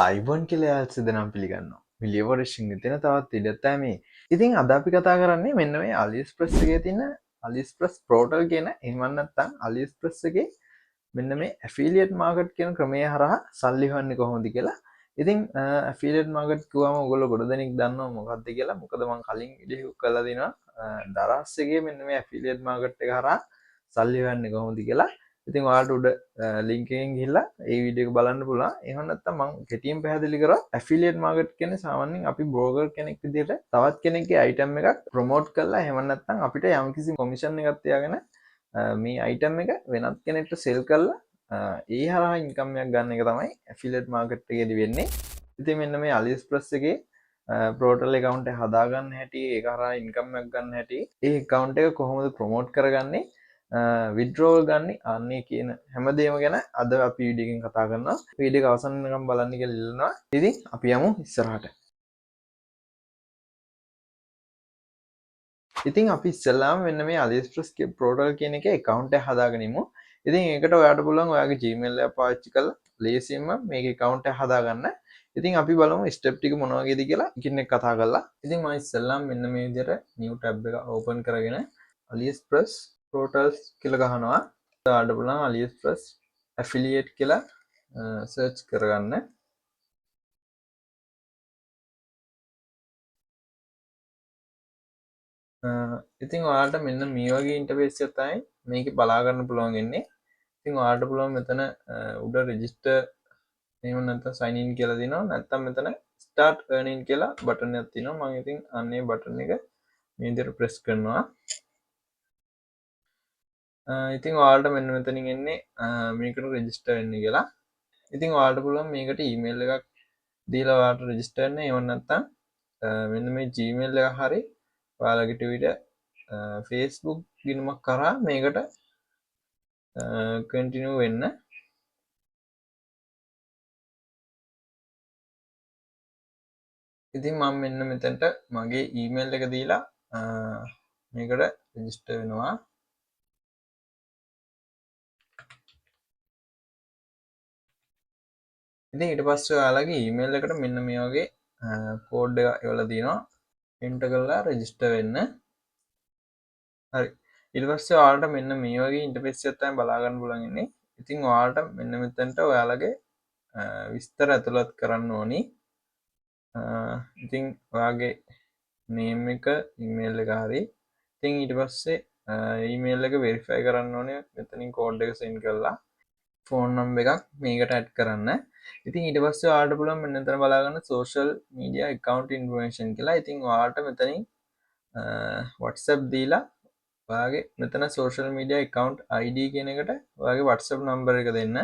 අයිබෝන් කියලා යාළුවෝ දෙනම් පිළිගන්නවා. මේ ලියවරේෂන් එතන තවත් ඉඩක් තමයි මේ. ඉතින් අද අපි කතා කරන්නේ මෙන්න මේ AliExpress එකේ තියෙන AliExpress Portal කියන එහෙම නැත්නම් AliExpress එකේ මෙන්න මේ affiliate market කියන ක්‍රමය හරහා සල්ලි හොයන්නේ කොහොමද කියලා. ඉතින් affiliate market කිව්වම ඔයගොල්ලෝ ගොඩ දෙනෙක් දන්නවා මොකක්ද කියලා. මොකද මම කලින් වීඩියෝ එකක් කරලා දිනවා දරස් එකේ මෙන්න මේ affiliate market එක හරහා සල්ලි හොයන්නේ කොහොමද කියලා. ඉතින් ඔයාලට උඩ ලින්ක් එකෙන් ගිහිල්ලා ඒ වීඩියෝ එක බලන්න පුළුවන්. එහෙම නැත්නම් මම කෙටියෙන් පැහැදිලි කරා affiliate market කියන්නේ සාමාන්‍යයෙන් අපි බ්‍රෝකර් කෙනෙක් විදිහට තවත් කෙනෙක්ගේ item එකක් ප්‍රොමෝට් කරලා එහෙම නැත්නම් අපිට යම්කිසි කොමිෂන් එකක් තියාගෙන මේ item එක වෙනත් කෙනෙක්ට sell කරලා ඒ හරහා ඉන්කම් එකක් ගන්න එක තමයි affiliate market එකේදී වෙන්නේ. ඉතින් මෙන්න මේ AliExpress එකේ පෝර්ටල් account එක හදාගන්න හැටි ඒක හරහා ඉන්කම් එකක් ගන්න හැටි ඒ account එක කොහොමද ප්‍රොමෝට් කරගන්නේ විඩ්‍රෝවල් ගන්න අන්නේ කියන හැමදේම ගැන අද අපි වීඩියෝ එකෙන් කතා කරනවා. වීඩියෝ එක අවසන් වෙනකම් බලන්න කියලා ඉල්ලනවා. ඉතින් අපි යමු ඉස්සරහට. ඉතින් අපි ඉස්සෙල්ලාම මෙන්න මේ AliExpress පෝර්ටල් කියන එකේ account එක හදාගෙන ඉමු. ඉතින් ඒකට ඔයාලට පුළුවන් ඔයාගේ Gmail එක පාවිච්චි කරලා ලේසියෙන්ම මේකේ account එක හදාගන්න. ඉතින් අපි බලමු step ටික මොන වගේද කියලා එකින් එක කතා කරලා. ඉතින් මම ඉස්සෙල්ලාම මෙන්න මේ විදිහට new tab එක open කරගෙන AliExpress portals කියලා ගහනවා. ඔයාලට පුළුවන් AliExpress affiliate කියලා search කරගන්න. ඉතින් ඔයාලට මෙන්න මේ වගේ ඉන්ටර්ෆේස් එකක් තමයි මේකේ බලා ගන්න පුළුවන් වෙන්නේ. ඉතින් ඔයාලට පුළුවන් මෙතන උඩ register එහෙම නැත්නම් sign in කියලා දිනනවා. නැත්නම් මෙතන start earning කියලා බටන් එකක් තියෙනවා. මම ඉතින් අන්නේ බටන් එක මේ විදිහට press කරනවා. ඉතින් ඔයාලට මෙන්න මෙතනින් එන්නේ මේකට register වෙන්න කියලා. ඉතින් ඔයාලට පුළුවන් මේකට email එකක් දීලා ඔයාලට register වෙන්න. එහෙම නැත්නම් මෙන්න මේ Gmail එක හරි ඔයාලගේ Twitter Facebook ගිණුමක් කරා මේකට continue වෙන්න. ඉතින් මම මෙන්න මෙතනට මගේ email එක දීලා මේකට register වෙනවා. ඉතින් ඊට පස්සේ ඔයාලගේ email එකට මෙන්න මේ වගේ කෝඩ් එක එවලා දිනවා. enter කරලා register වෙන්න. හරි. ඊට පස්සේ ඔයාලට මෙන්න මේ වගේ ඉන්ටර්ෆේස් එකක් තමයි බලා ගන්න පුළුවන් ඉන්නේ. ඉතින් ඔයාලට මෙන්න මෙතනට ඔයාලගේ විස්තර ඇතුළත් කරන්න ඕනි. ඉතින් ඔයාගේ name එක email එක හරි. ඉතින් ඊට පස්සේ email එක verify කරන්න ඕනේ. මෙතනින් කෝඩ් එක send කරලා ෆෝන් නම්බර් එකක් මේකට ඇඩ් කරන්න. ඉතින් ඊට පස්සේ ඔයාලට පුළුවන් මෙන්න මෙතන බලා ගන්න social media account information කියලා. ඉතින් ඔයාලට මෙතනින් WhatsApp දීලා ඔයාගේ මෙතන social media account ID කියන එකට ඔයාගේ WhatsApp number එක දෙන්න.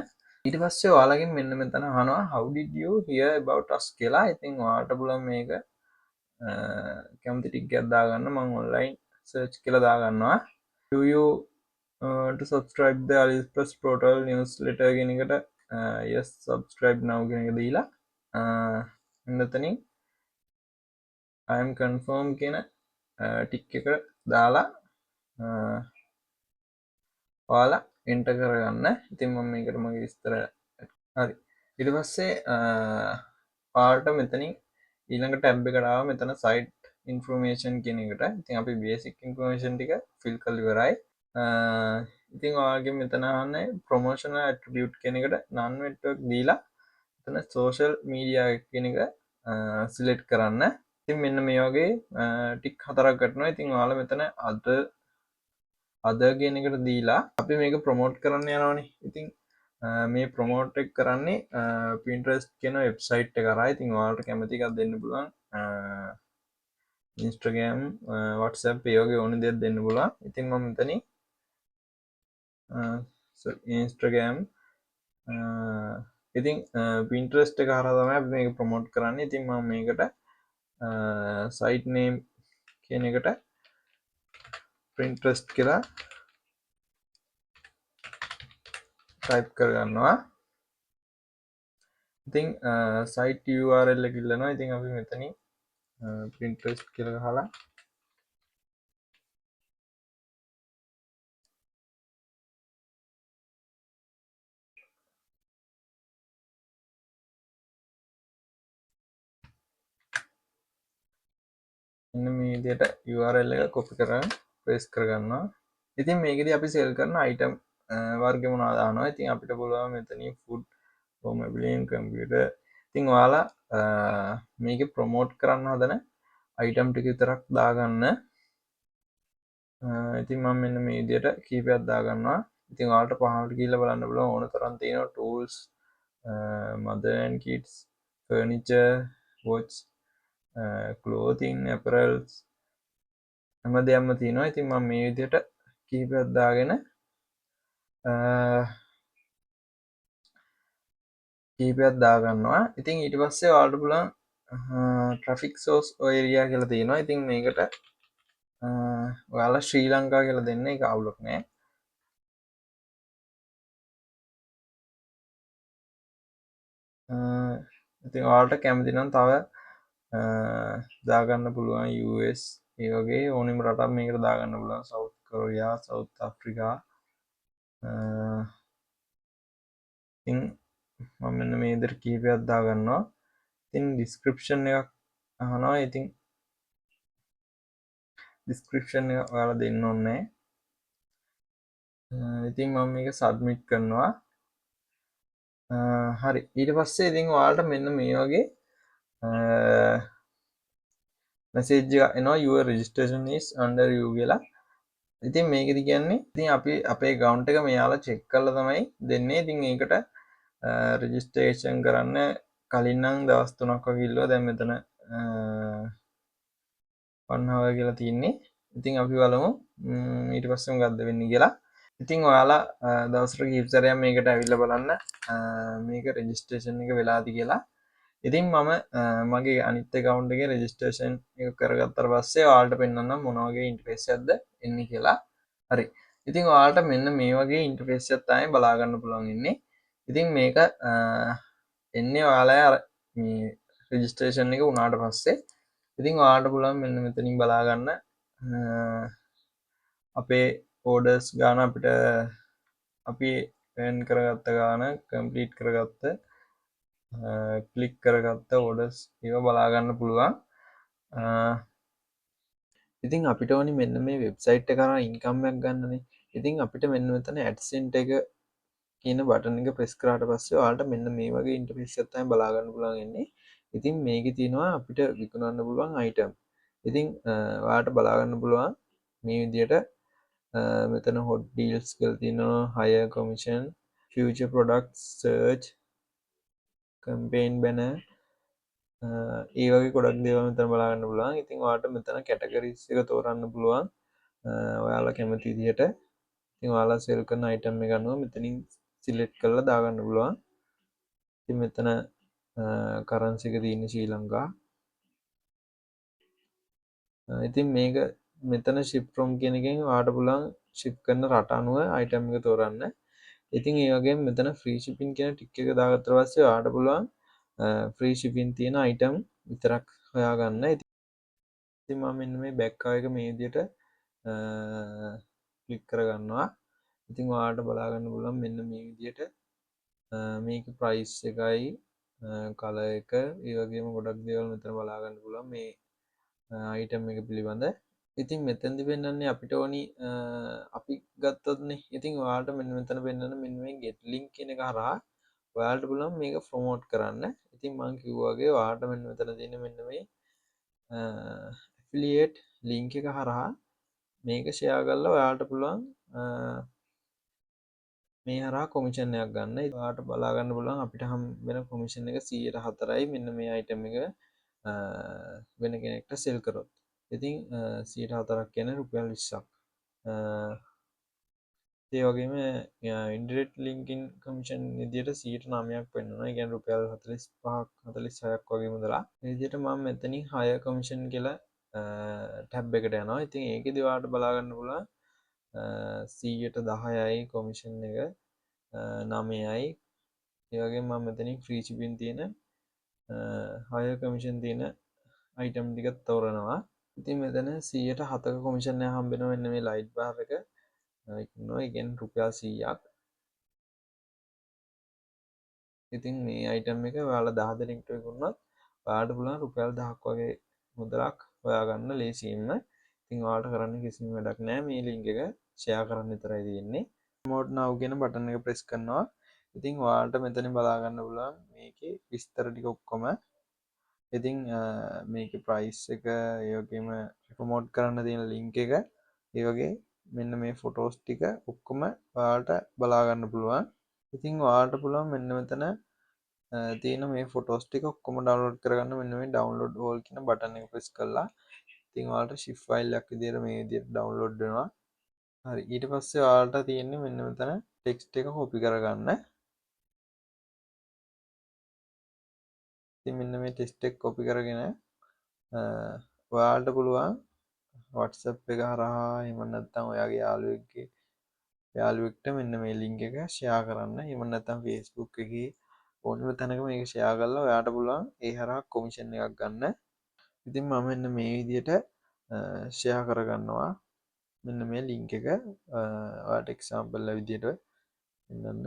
ඊට පස්සේ ඔයාලගෙන් මෙන්න මෙතන අහනවා how did you hear about us කියලා. ඉතින් ඔයාලට පුළුවන් මේක කැමති ටික එකක් දාගන්න. මම online search කියලා දාගන්නවා. do you to subscribe the AliExpress portal newsletter කියන එකට yes subscribe now කියන එක දීලා මෙතනින් I am confirm කියන ටික් එක දාලා ඔයාලා enter කරගන්න. ඉතින් මම මේකට මගේ විස්තර හරි. ඊට පස්සේ ඔයාලට මෙතනින් ඊළඟ ටැබ් එකට ආවා. මෙතන site information කියන එකට. ඉතින් අපි basic information ටික fill කරලා ඉවරයි. ඉතින් ඔයාගේ මෙතන අහන්නේ promotional attribute කියන එකට non network දීලා මෙතන social media කියන එක select කරන්න. ඉතින් මෙන්න මේ වගේ ටික් හතරක් ගන්නවා. ඉතින් ඔයාලා මෙතන other කියන එකට දීලා අපි මේක ප්‍රොමෝට් කරන්න යනවානේ. ඉතින් මේ ප්‍රොමෝට් එක කරන්නේ Pinterest කියන වෙබ්සයිට් එක කරා. ඉතින් ඔයාලට කැමති එකක් දෙන්න පුළුවන්. Instagram, WhatsApp ඒ වගේ ඕන දෙයක් දෙන්න පුළුවන්. ඉතින් මම මෙතනින් Instagram ඉතින් Pinterest එක හරහා තමයි අපි මේක ප්‍රොමෝට් කරන්නේ. ඉතින් මම මේකට site name කියන එකට Pinterest කියලා type කරගන්නවා. ඉතින් site URL එක ඉල්ලනවා. ඉතින් අපි මෙතනින් Pinterest කියලා ගහලා මෙන්න මේ විදිහට URL එක කොපි කරගෙන පේස්ට් කරගන්නවා. ඉතින් මේකෙදි අපි සෙල් කරන අයිටම් වර්ග මොනවද දානවා. ඉතින් අපිට පුළුවන් මෙතනින් ෆුඩ්, හෝම් ඇප්ලියන්ස්, කම්පියුටර්. ඉතින් ඔයාලා මේකේ ප්‍රොමෝට් කරන්න හදන අයිටම් ටික විතරක් දාගන්න. ඉතින් මම මෙන්න මේ විදිහට කීපයක් දාගන්නවා. ඉතින් ඔයාලට පහළට ගිහිල්ලා බලන්න පුළුවන් ඕන තරම් තියෙනවා tools, mother and kids, furniture, watch, clothing, apparels හැම දෙයක්ම තියෙනවා. ඉතින් මම මේ විදිහට කීපයක් දාගෙන කීපයක් දාගන්නවා. ඉතින් ඊට පස්සේ ඔයාලට පුළුවන් traffic source area කියලා තියෙනවා. ඉතින් මේකට ඔයාලා ශ්‍රී ලංකා කියලා දෙන්න. ඒක අවුලක් නෑ. ඉතින් ඔයාලට කැමති නම් තව දාගන්න පුළුවන් US ඒ වගේ ඕනෙම රටක් මේකට දාගන්න පුළුවන්. South Korea, south Africa. ඉතින් මම මෙන්න මේ විදිහට කීපයක් දාගන්නවා. ඉතින් ඩිස්ක්‍රිප්ෂන් එකක් අහනවා. ඉතින් ඩිස්ක්‍රිප්ෂන් එක ඔයාලා දෙන්න ඕනේ. ඉතින් මම මේක සබ්මිට් කරනවා. හරි. ඊට පස්සේ ඉතින් ඔයාලට මෙන්න මේ වගේ මැසේජ් එකක් එනවා your registration is under you කියලා. ඉතින් මේකෙදි කියන්නේ ඉතින් අපි අපේ account එක මෙයාලා check කරලා තමයි දෙන්නේ. ඉතින් ඒකට registration කරන්න කලින් නම් දවස් 3ක් වගේ ඉල්ලුවා. දැන් මෙතන 1 hour කියලා තියෙන්නේ. ඉතින් අපි බලමු ඊට පස්සේ මොකද්ද වෙන්නේ කියලා. ඉතින් ඔයාලා දවසට කීප සැරයක් මේකට ඇවිල්ලා බලන්න මේක registration එක වෙලාද කියලා. ඉතින් මම මගේ අනිත් account එකේ registration එක කරගත්තට පස්සේ ඔයාලට පෙන්වන්නම් මොන වගේ interface එකක්ද එන්නේ කියලා. හරි. ඉතින් ඔයාලට මෙන්න මේ වගේ interface එකක් තමයි බලා ගන්න පුළුවන් ඉන්නේ. ඉතින් මේක එන්නේ ඔයාලා අර මේ registration එක වුණාට පස්සේ ඉතින් ඔයාලට පුළුවන් මෙන්න මෙතනින් බලා ගන්න අපේ orders ගාන අපිට අපි earn කරගත්ත ගාන complete කරගත්ත ක්ලික් කරගත්ත orders ඒවා බලා ගන්න පුළුවන්. ඉතින් අපිට ඕනි මෙන්න මේ වෙබ්සයිට් එක කරා ඉන්කම් එකක් ගන්නනේ. ඉතින් අපිට මෙන්න මෙතන AdSense එක කියන බටන් එක ප්‍රෙස් කරාට පස්සේ ඔයාලට මෙන්න මේ වගේ ඉන්ටර්ෆේස් එකක් තමයි බලා ගන්න පුළුවන් ඉන්නේ. ඉතින් මේකේ තියෙනවා අපිට විකුණන්න පුළුවන් අයිටම්. ඉතින් ඔයාලට බලා ගන්න පුළුවන් මේ විදිහට මෙතන hot deals කියලා තියෙනවා, higher commission, future products, search, campaign banner ඒ වගේ ගොඩක් දේවල් මෙතන බලා ගන්න පුළුවන්. ඉතින් ඔයාලට මෙතන categories එක තෝරන්න පුළුවන්. ඔයාලා කැමති විදිහට. ඉතින් ඔයාලා සෙල් කරන අයිටම් එක අනුව මෙතනින් සිලෙක්ට් කරලා දාගන්න පුළුවන්. ඉතින් මෙතන කරන්සි එක තියෙන්නේ ශ්‍රී ලංකා. ඉතින් මේක මෙතන ship from කියන එකෙන් ඔයාලට පුළුවන් ship කරන රට අනුව අයිටම් එක තෝරන්න. ඉතින් ඒ වගේම මෙතන free shipping කියන ටික් එක දාගත්තට පස්සේ ඔයාලට පුළුවන් free shipping තියෙන අයිටම් විතරක් හොයාගන්න. ඉතින් මම මෙන්න මේ බැක් එක මේ විදිහට ක්ලික් කරගන්නවා. ඉතින් ඔයාලට බලා ගන්න පුළුවන් මෙන්න මේ විදිහට මේකේ ප්‍රයිස් එකයි කලර් එක ඒ වගේම ගොඩක් දේවල් මෙතන බලා ගන්න පුළුවන් මේ අයිටම් එක පිළිබඳ. ඉතින් මෙතෙන්දි පෙන්වන්නේ අපිට ඕනි අපි ගත්තොත්නේ. ඉතින් ඔයාලට මෙන්න මෙතන පෙන්වන මෙන්න මේ get link කියන එක හරහා ඔයාලට පුළුවන් මේක ප්‍රොමෝට් කරන්න. ඉතින් මම කිව්වා වගේ ඔයාලට මෙන්න මෙතන තියෙන මෙන්න මේ affiliate link එක හරහා මේක ෂෙයා කරලා ඔයාලට පුළුවන් මේ හරහා කොමිෂන් එකක් ගන්න. ඔයාලට බලා ගන්න පුළුවන් අපිට හම් වෙන කොමිෂන් එක 104යි මෙන්න මේ අයිටම් එක වෙන කෙනෙක්ට සෙල් කරොත්. ඉතින් 104ක් කියන්නේ රුපියල් 20ක්. ඒ වගේම ඉන්ඩිරෙක්ට් ලින්කින් කමිෂන් විදියට 9ක් වෙනවා. ඒ කියන්නේ රුපියල් 45ක් 46ක් වගේ මුදලක්. මේ විදියට මම මෙතනින් higher commission කියලා ටැබ් එකට යනවා. ඉතින් ඒකෙදි ඔයාලට බලා ගන්න පුළුවන් 10%යි කොමිෂන් එක 9යි. ඒ වගේම මම මෙතනින් ෆ්‍රී shipping තියෙන higher commission තියෙන අයිටම් ටික තෝරනවා. ඉතින් මෙතන 107ක කොමිෂන් එක හම්බ වෙනවා මෙන්න මේ ලයිට් බාර් එක. ඉන්නවා. ඒ කියන්නේ රුපියල් 100ක්. ඉතින් මේ අයිටම් එක ඔයාලා 10 දෙනෙක්ට විකුණුනොත් ඔයාලට පුළුවන් රුපියල් 1000ක් වගේ මුදලක් හොයාගන්න ලේසියෙන්ම. ඉතින් ඔයාලට කරන්න කිසිම වැඩක් නැහැ. මේ ලින්ක් එක ෂෙයා කරන්න විතරයි තියෙන්නේ. ප්‍රමෝට් now කියන බටන් එක ප්‍රෙස් කරනවා. ඉතින් ඔයාලට මෙතනින් බලා ගන්න පුළුවන් මේකේ විස්තර ටික ඔක්කොම. ඉතින් මේකේ ප්‍රයිස් එක ඒ වගේම ප්‍රමෝට් කරන්න තියෙන ලින්ක් එක ඒ වගේ මෙන්න මේ ෆොටෝස් ටික ඔක්කොම ඔයාලට බලා ගන්න පුළුවන්. ඉතින් ඔයාලට පුළුවන් මෙන්න මෙතන තියෙන මේ ෆොටෝස් ටික ඔක්කොම ඩවුන්ලෝඩ් කරගන්න මෙන්න මේ ඩවුන්ලෝඩ් ඕල් කියන බටන් එක ප්‍රෙස් කරලා. ඉතින් ඔයාලට zip ෆයිල් එකක් විදියට මේ විදියට ඩවුන්ලෝඩ් වෙනවා. හරි ඊට පස්සේ ඔයාලට තියෙන්නේ මෙන්න මෙතන ටෙක්ස්ට් එක කොපි කරගන්න. ඉතින් මෙන්න මේ ටෙක්ස්ට් එක කොපි කරගෙන ඔයාලට පුළුවන් WhatsApp එක හරහා එහෙම නැත්නම් ඔයාගේ යාළුවෙක්ට මෙන්න මේ ලින්ක් එක ෂෙයා කරන්න. එහෙම නැත්නම් Facebook එකේ ඕනම තැනක මේක ෂෙයා කරලා ඔයාට පුළුවන් ඒ හරහා කොමිෂන් එකක් ගන්න. ඉතින් මම මෙන්න මේ විදියට ෂෙයා කරගන්නවා මෙන්න මේ ලින්ක් එක ඔයාලට එක්සැම්පල් විදියට වෙන්නන්න.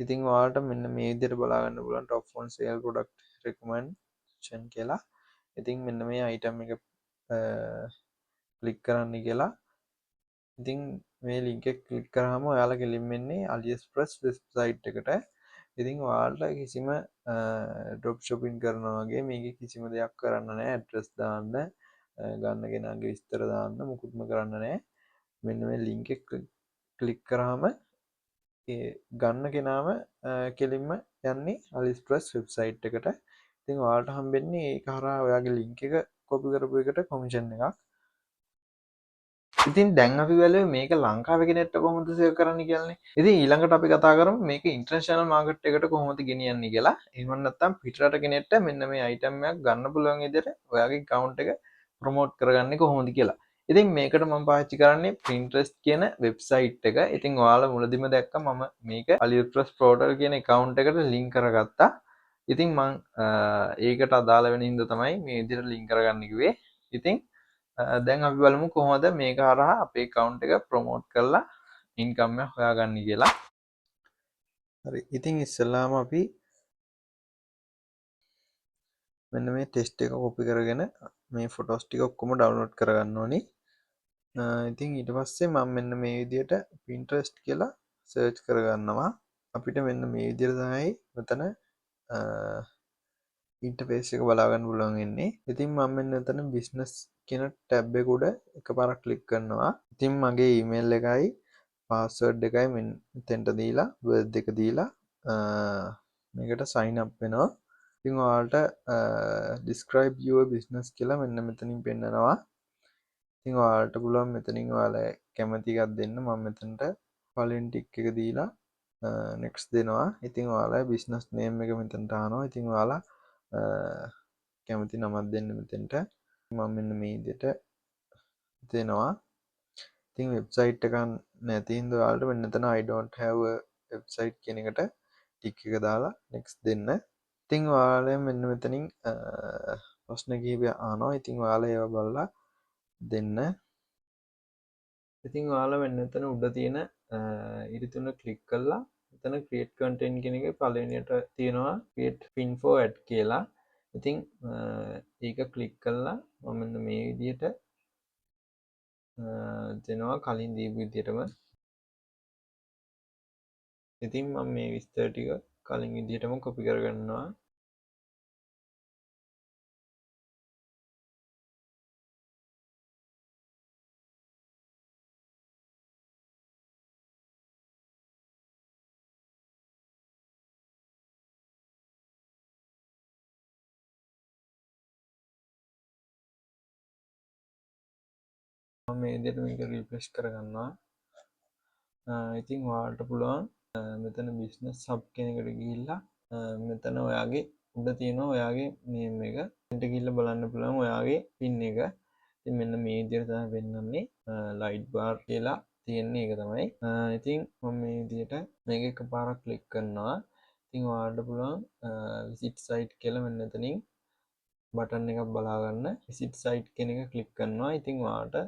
ඉතින් ඔයාලට මෙන්න මේ විදියට බලා ගන්න පුළුවන් top on sale product recommendation කියලා. ඉතින් මෙන්න මේ item එක ක්ලික් කරන්න කියලා. ඉතින් මේ ලින්ක් එක ක්ලික් කරාම ඔයාලා ගෙලින් වෙන්නේ AliExpress වෙබ්සයිට් එකට. ඉතින් ඔයාලට කිසිම ඩ්‍රොප් shopping කරනවා වගේ මේකේ කිසිම දෙයක් කරන්න නැහැ. ඇඩ්‍රස් දාන්න, ගන්න කෙනාගේ විස්තර දාන්න මුකුත්ම කරන්න නැහැ. මෙන්න මේ ලින්ක් එක ක්ලික් කරාම ඒ ගන්න කෙනාම කෙලින්ම යන්නේ AliExpress වෙබ්සයිට් එකට. ඉතින් ඔයාලට හම්බෙන්නේ ඒක හරහා ඔයාගේ ලින්ක් එක කොපි කරපු එකට කොමිෂන් එකක්. ඉතින් දැන් අපි බැලුවේ මේක ලංකාවේ කෙනෙක්ට කොහොමද සේල් කරන්න කියන්නේ. ඉතින් ඊළඟට අපි කතා කරමු මේක ඉන්ටර්නැෂනල් මාකට් එකට කොහොමද ගෙනියන්නේ කියලා. එහෙම නැත්නම් පිටරට කෙනෙක්ට මෙන්න මේ අයිටම් එකක් ගන්න පුළුවන් විදිහට ඔයාගේ account එක ප්‍රොමෝට් කරගන්නේ කොහොමද කියලා. ඉතින් මේකට මම පාවිච්චි කරන්නේ Pinterest කියන වෙබ්සයිට් එක. ඉතින් ඔයාලා මුලදිම දැක්කා මම මේක AliExpress portal කියන account එකට link කරගත්තා. ඉතින් මම ඒකට අදාළ වෙන හින්දා තමයි මේ විදිහට link කරගන්න කිව්වේ. ඉතින් දැන් අපි බලමු කොහොමද මේක හරහා අපේ account එක ප්‍රොමෝට් කරලා ඉන්කම් එක හොයාගන්නේ කියලා. හරි. ඉතින් ඉස්සෙල්ලාම අපි මෙන්න මේ ටෙස්ට් එක කොපි කරගෙන මේ ෆොටෝස් ටික ඔක්කොම ඩවුන්ලෝඩ් කරගන්න ඕනි. ඉතින් ඊට පස්සේ මම මෙන්න මේ විදියට Pinterest කියලා සර්ච් කරගන්නවා. අපිට මෙන්න මේ විදියට තමයි මෙතන ඉන්ටර්ෆේස් එක බලා ගන්න පුළුවන් වෙන්නේ. ඉතින් මම මෙන්න මෙතන බිස්නස් කියන ටැබ් එක උඩ එකපාරක් ක්ලික් කරනවා. ඉතින් මගේ ඊමේල් එකයි පාස්වර්ඩ් එකයි මෙතෙන්ට දීලා බර්ත් එක දීලා මේකට sign up වෙනවා. ඉතින් ඔයාලට describe your business කියලා මෙන්න මෙතනින් පෙන්නනවා. ඉතින් ඔයාලට පුළුවන් මෙතනින් ඔයාලා කැමති එකක් දෙන්න. මම මෙතනට පළවෙනි ටික් එක දීලා next දෙනවා. ඉතින් ඔයාලා business name එක මෙතනට අහනවා. ඉතින් ඔයාලා කැමති නමක් දෙන්න මෙතෙන්ට. මම මෙන්න මේ විදිහට දෙනවා. ඉතින් වෙබ්සයිට් එකක් නැති හින්දා ඔයාලට මෙන්න මෙතන I don't have a website කියන එකට ටික් එක දාලා next දෙන්න. ඉතින් ඔයාලා මෙන්න මෙතනින් ප්‍රශ්න කිහිපයක් අහනවා. ඉතින් ඔයාලා ඒවා බලලා දෙන්න. ඉතින් ඔයාලා මෙන්න මෙතන උඩ තියෙන ඉරි තුන ක්ලික් කරලා මෙතන create content කියන එකේ පළවෙනියට තියෙනවා create pin for ad කියලා. ඉතින් ඒක ක්ලික් කරලා මම මෙන්න මේ විදිහට දෙනවා කලින් දීපු විදිහටම. ඉතින් මම මේ විස්තර ටික කලින් විදිහටම කොපි කරගන්නවා. මම මේ විදිහට මේක රිෆ්‍රෙෂ් කරගන්නවා. ඉතින් ඔයාලට පුළුවන් මෙතන business hub කියන එකට ගිහිල්ලා මෙතන ඔයාගේ උඩ තියෙනවා ඔයාගේ name එක. එතනට ගිහිල්ලා බලන්න පුළුවන් ඔයාගේ pin එක. ඉතින් මෙන්න මේ විදිහට තමයි පෙන්වන්නේ. light bar කියලා තියෙන්නේ ඒක තමයි. ඉතින් මම මේ විදිහට මේක එකපාරක් ක්ලික් කරනවා. ඉතින් ඔයාලට පුළුවන් visit site කියලා මෙන්න එතනින් බටන් එකක් බලා ගන්න. visit site කියන එක ක්ලික් කරනවා. ඉතින් ඔයාලට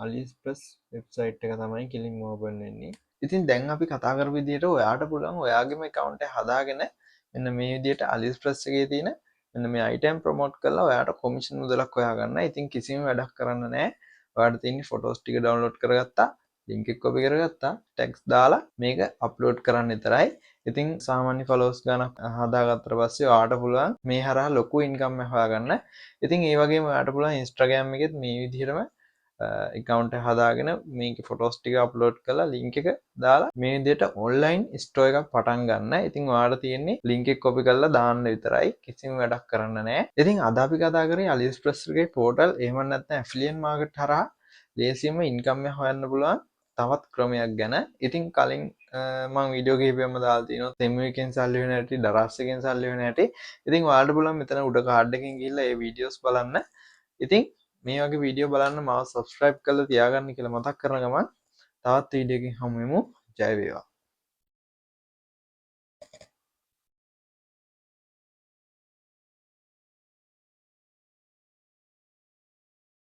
AliExpress වෙබ්සයිට් එක තමයි කෙලින්ම ඕපන් වෙන්නේ. ඉතින් දැන් අපි කතා කරපු විදිහට ඔයාට පුළුවන් ඔයාගේම account එක හදාගෙන මෙන්න මේ විදිහට AliExpress එකේ තියෙන මෙන්න මේ අයිටම් ප්‍රොමෝට් කරලා ඔයාට කොමිෂන් මුදලක් හොයාගන්න. ඉතින් කිසිම වැඩක් කරන්න නැහැ. ඔයාට තියෙන්නේ ෆොටෝස් ටික ඩවුන්ලෝඩ් කරගත්තා, ලින්ක් එක කොපි කරගත්තා, ටැග්ස් දාලා මේක අප්ලෝඩ් කරන්න විතරයි. ඉතින් සාමාන්‍ය ෆලෝස් ගණක් හදාගත්තට පස්සේ ඔයාට පුළුවන් මේ හරහා ලොකු ඉන්කම් එකක් හොයාගන්න. ඉතින් ඒ වගේම ඔයාට පුළුවන් Instagram එකෙත් මේ විදිහටම account එක හදාගෙන මේකේ ෆොටෝස් ටික අප්ලෝඩ් කරලා ලින්ක් එක දාලා මේ විදිහට ඔන්ලයින් ස්ටෝර් එකක් පටන් ගන්න. ඉතින් ඔයාලට තියෙන්නේ ලින්ක් එක කොපි කරලා දාන්න විතරයි. කිසිම වැඩක් කරන්න නැහැ. ඉතින් අද අපි කතා කරේ AliExpress එකේ පෝර්ටල් එහෙම නැත්නම් ඇෆිලියේට් මාකට් හරහා ලේසියෙන්ම ඉන්කම් එක හොයන්න පුළුවන් තවත් ක්‍රමයක් ගැන. ඉතින් කලින් මම වීඩියෝ කිහිපයක්ම දාලා තිනවා තෙමු එකෙන් සල්ලි වෙන හැටි, දරස් එකෙන් සල්ලි වෙන හැටි. ඉතින් ඔයාලට පුළුවන් මෙතන උඩ කාඩ් එකකින් ගිහිල්ලා ඒ වීඩියෝස් බලන්න. ඉතින් මේ වගේ වීඩියෝ බලන්න මාව සබස්ක්‍රයිබ් කරලා තියාගන්න කියලා මතක් කරන ගමන් තවත් වීඩියෝ එකකින් හමු වෙමු. ජය වේවා.